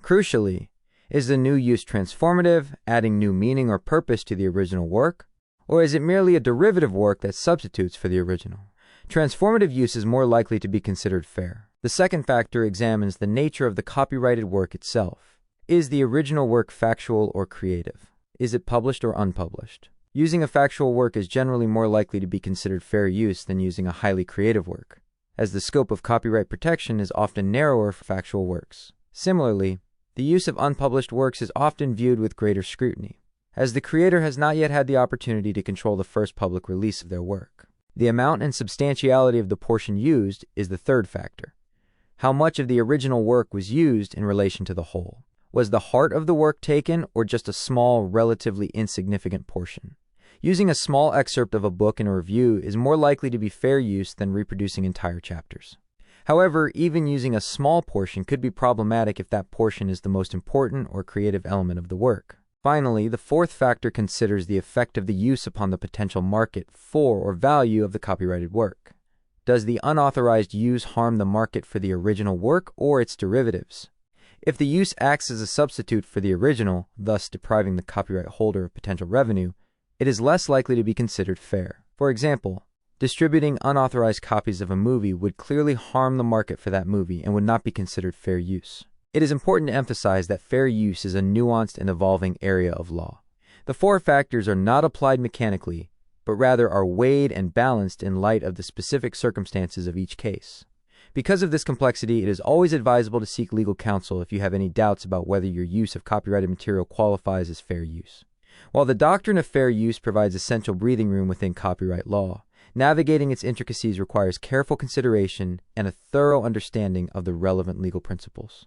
Crucially, is the new use transformative, adding new meaning or purpose to the original work, or is it merely a derivative work that substitutes for the original? Transformative use is more likely to be considered fair. The second factor examines the nature of the copyrighted work itself. Is the original work factual or creative? Is it published or unpublished? Using a factual work is generally more likely to be considered fair use than using a highly creative work, as the scope of copyright protection is often narrower for factual works. Similarly, the use of unpublished works is often viewed with greater scrutiny, as the creator has not yet had the opportunity to control the first public release of their work. The amount and substantiality of the portion used is the third factor. How much of the original work was used in relation to the whole? Was the heart of the work taken, or just a small, relatively insignificant portion? Using a small excerpt of a book in a review is more likely to be fair use than reproducing entire chapters. However, even using a small portion could be problematic if that portion is the most important or creative element of the work. Finally, the fourth factor considers the effect of the use upon the potential market for or value of the copyrighted work. Does the unauthorized use harm the market for the original work or its derivatives? If the use acts as a substitute for the original, thus depriving the copyright holder of potential revenue, it is less likely to be considered fair. For example, distributing unauthorized copies of a movie would clearly harm the market for that movie and would not be considered fair use. It is important to emphasize that fair use is a nuanced and evolving area of law. The four factors are not applied mechanically, but rather are weighed and balanced in light of the specific circumstances of each case. Because of this complexity, it is always advisable to seek legal counsel if you have any doubts about whether your use of copyrighted material qualifies as fair use. While the doctrine of fair use provides essential breathing room within copyright law, navigating its intricacies requires careful consideration and a thorough understanding of the relevant legal principles.